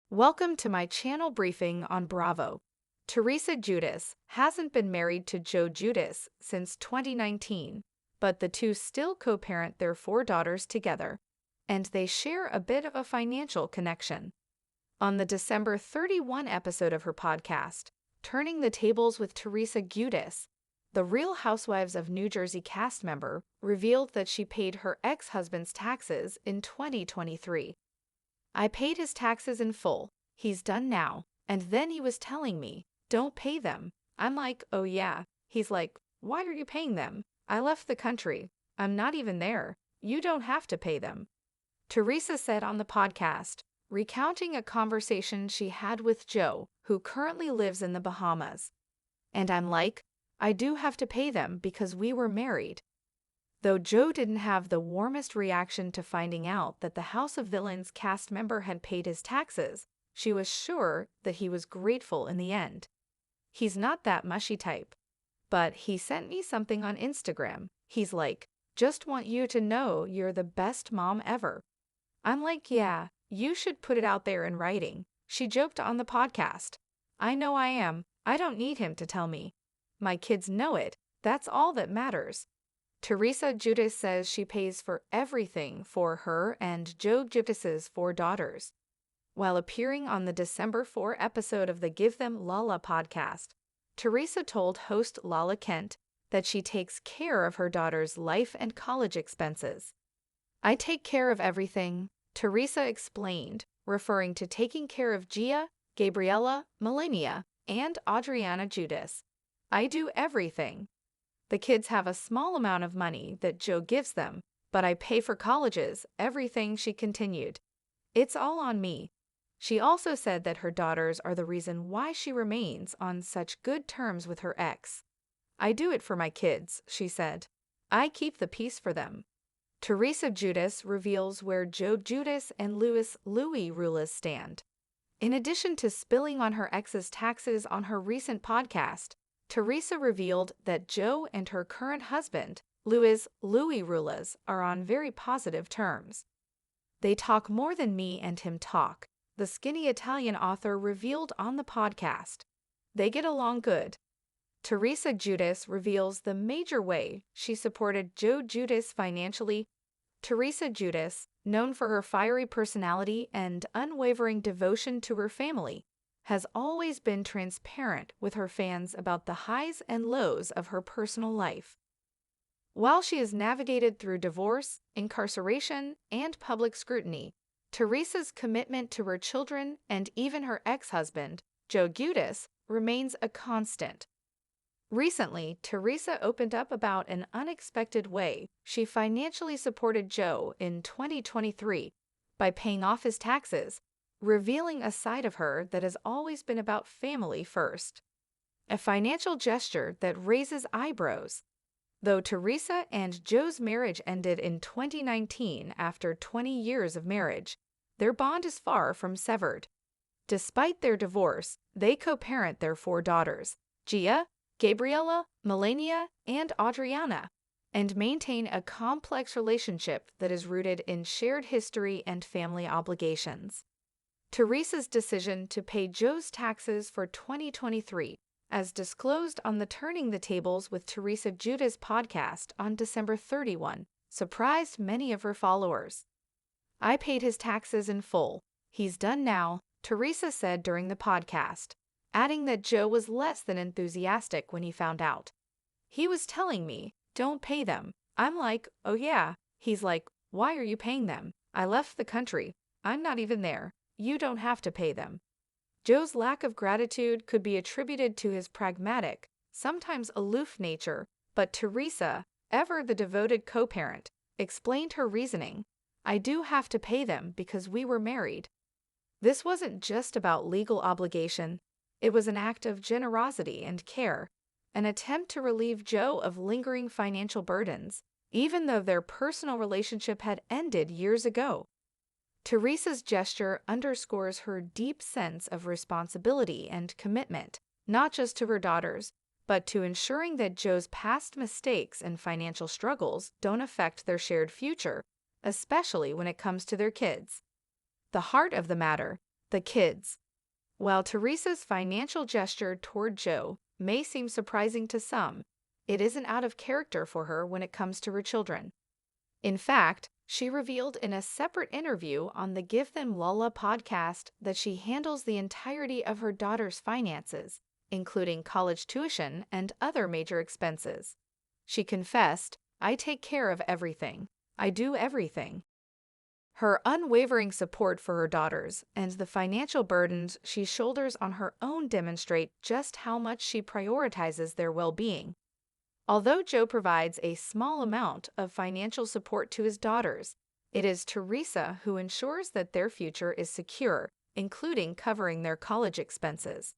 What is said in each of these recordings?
Welcome to my channel briefing on Bravo. Teresa Giudice hasn't been married to Joe Giudice since 2019, but the two still co-parent their 4 daughters together, and they share a bit of a financial connection. On the December 31 episode of her podcast, Turning the Tables with Teresa Giudice, the Real Housewives of New Jersey cast member revealed that she paid her ex-husband's taxes in 2023. "I paid his taxes in full. He's done now. And then he was telling me, don't pay them. I'm like, oh yeah. He's like, why are you paying them? I left the country. I'm not even there. You don't have to pay them," Teresa said on the podcast, recounting a conversation she had with Joe, who currently lives in the Bahamas. "And I'm like, I do have to pay them because we were married." Though Joe didn't have the warmest reaction to finding out that the House of Villains cast member had paid his taxes, she was sure that he was grateful in the end. "He's not that mushy type. But he sent me something on Instagram. He's like, just want you to know you're the best mom ever." I'm like, yeah, you should put it out there in writing, she joked on the podcast. "I know I am. I don't need him to tell me. My kids know it. That's all that matters." Teresa Giudice says she pays for everything for her and Joe Giudice's 4 daughters. While appearing on the December 4 episode of the Give Them Lala podcast, Teresa told host Lala Kent that she takes care of her daughters' life and college expenses. "I take care of everything," Teresa explained, referring to taking care of Gia, Gabriella, Melania, and Adriana Giudice. "I do everything. The kids have a small amount of money that Joe gives them, but I pay for colleges, everything," she continued. "It's all on me." She also said that her daughters are the reason why she remains on such good terms with her ex. "I do it for my kids," she said. "I keep the peace for them." Teresa Giudice reveals where Joe Giudice and Louis Rulas stand. In addition to spilling on her ex's taxes on her recent podcast, Teresa revealed that Joe and her current husband, Louis Rulas, are on very positive terms. "They talk more than me and him talk," the skinny Italian author revealed on the podcast. "They get along good." Teresa Giudice reveals the major way she supported Joe Giudice financially. Teresa Giudice, known for her fiery personality and unwavering devotion to her family, has always been transparent with her fans about the highs and lows of her personal life. While she has navigated through divorce, incarceration, and public scrutiny, Teresa's commitment to her children and even her ex-husband, Joe Giudice, remains a constant. Recently, Teresa opened up about an unexpected way she financially supported Joe in 2023 by paying off his taxes, revealing a side of her that has always been about family first. A financial gesture that raises eyebrows. Though Teresa and Joe's marriage ended in 2019 after 20 years of marriage, their bond is far from severed. Despite their divorce, they co-parent their 4 daughters, Gia, Gabriella, Melania, and Adriana, and maintain a complex relationship that is rooted in shared history and family obligations. Teresa's decision to pay Joe's taxes for 2023, as disclosed on the Turning the Tables with Teresa Giudice podcast on December 31, surprised many of her followers. "I paid his taxes in full. He's done now," Teresa said during the podcast, adding that Joe was less than enthusiastic when he found out. "He was telling me, don't pay them. I'm like, oh yeah. He's like, why are you paying them? I left the country. I'm not even there. You don't have to pay them." Joe's lack of gratitude could be attributed to his pragmatic, sometimes aloof nature, but Teresa, ever the devoted co-parent, explained her reasoning. "I do have to pay them because we were married." This wasn't just about legal obligation. It was an act of generosity and care, an attempt to relieve Joe of lingering financial burdens, even though their personal relationship had ended years ago. Teresa's gesture underscores her deep sense of responsibility and commitment, not just to her daughters, but to ensuring that Joe's past mistakes and financial struggles don't affect their shared future, especially when it comes to their kids. The heart of the matter, The kids. While Teresa's financial gesture toward Joe may seem surprising to some, it isn't out of character for her when it comes to her children. In fact, she revealed in a separate interview on the Give Them Lola podcast that she handles the entirety of her daughter's finances, including college tuition and other major expenses. She confessed, "I take care of everything. I do everything." Her unwavering support for her daughters and the financial burdens she shoulders on her own demonstrate just how much she prioritizes their well-being. Although Joe provides a small amount of financial support to his daughters, it is Teresa who ensures that their future is secure, including covering their college expenses.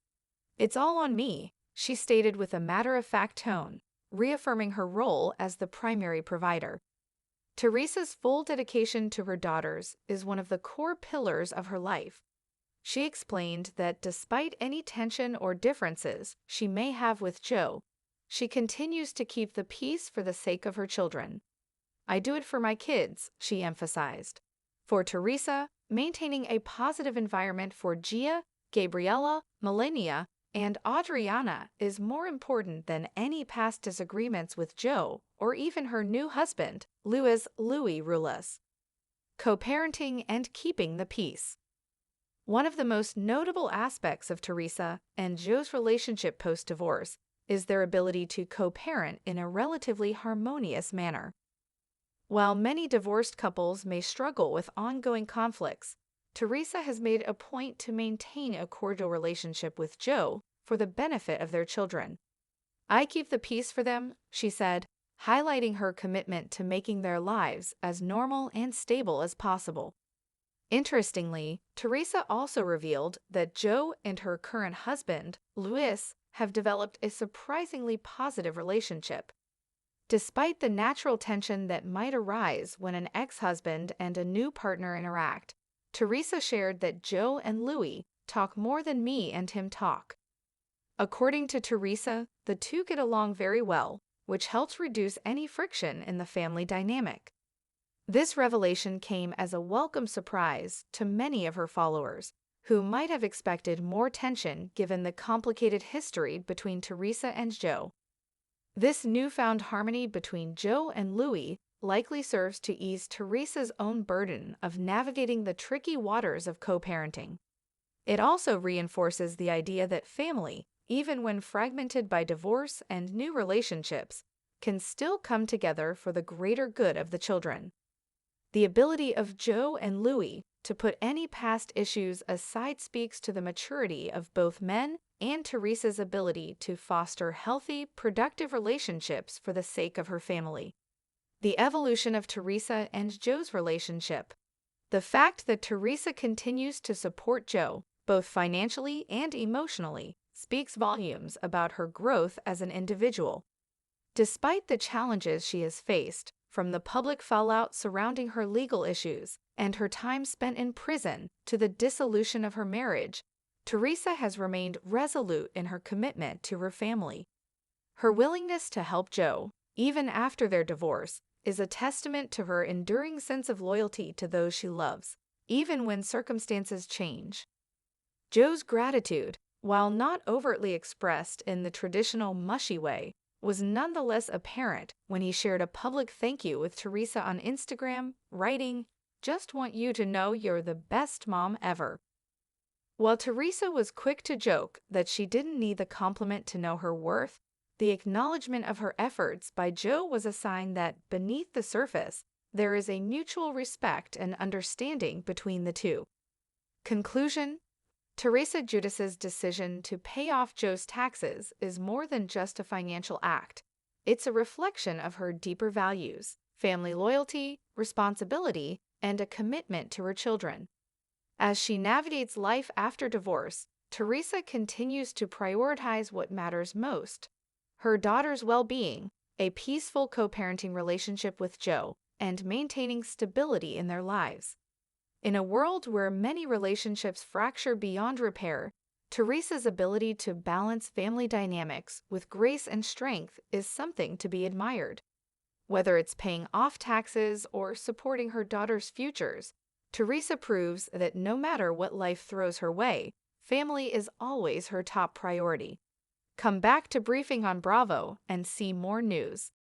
"It's all on me," she stated with a matter-of-fact tone, reaffirming her role as the primary provider. Teresa's full dedication to her daughters is one of the core pillars of her life. She explained that despite any tension or differences she may have with Joe, she continues to keep the peace for the sake of her children. "I do it for my kids," she emphasized. For Teresa, maintaining a positive environment for Gia, Gabriella, Melania, and Adriana is more important than any past disagreements with Joe or even her new husband, Louis Rulas. Co-parenting and keeping the peace. One of the most notable aspects of Teresa and Joe's relationship post-divorce is their ability to co-parent in a relatively harmonious manner. While many divorced couples may struggle with ongoing conflicts, Teresa has made a point to maintain a cordial relationship with Joe for the benefit of their children. "I keep the peace for them," she said, highlighting her commitment to making their lives as normal and stable as possible. Interestingly, Teresa also revealed that Joe and her current husband, Louis, have developed a surprisingly positive relationship. Despite the natural tension that might arise when an ex-husband and a new partner interact, Teresa shared that Joe and Louis talk more than me and him talk. According to Teresa, the two get along very well, which helps reduce any friction in the family dynamic. This revelation came as a welcome surprise to many of her followers, who might have expected more tension given the complicated history between Teresa and Joe. This newfound harmony between Joe and Louis likely serves to ease Teresa's own burden of navigating the tricky waters of co-parenting. It also reinforces the idea that family, even when fragmented by divorce and new relationships, can still come together for the greater good of the children. The ability of Joe and Louis to put any past issues aside speaks to the maturity of both men and Teresa's ability to foster healthy, productive relationships for the sake of her family. The evolution of Teresa and Joe's relationship. The fact that Teresa continues to support Joe, both financially and emotionally, speaks volumes about her growth as an individual. Despite the challenges she has faced, from the public fallout surrounding her legal issues and her time spent in prison to the dissolution of her marriage, Teresa has remained resolute in her commitment to her family. Her willingness to help Joe, even after their divorce, is a testament to her enduring sense of loyalty to those she loves, even when circumstances change. Joe's gratitude, while not overtly expressed in the traditional mushy way, was nonetheless apparent when he shared a public thank you with Teresa on Instagram, writing, "Just want you to know you're the best mom ever." While Teresa was quick to joke that she didn't need the compliment to know her worth, the acknowledgement of her efforts by Joe was a sign that, beneath the surface, there is a mutual respect and understanding between the two. Conclusion: Teresa Giudice's decision to pay off Joe's taxes is more than just a financial act. It's a reflection of her deeper values, family loyalty, responsibility, and a commitment to her children. As she navigates life after divorce, Teresa continues to prioritize what matters most: her daughter's well-being, a peaceful co-parenting relationship with Joe, and maintaining stability in their lives. In a world where many relationships fracture beyond repair, Teresa's ability to balance family dynamics with grace and strength is something to be admired. Whether it's paying off taxes or supporting her daughter's futures, Teresa proves that no matter what life throws her way, family is always her top priority. Come back to Briefing on Bravo and see more news.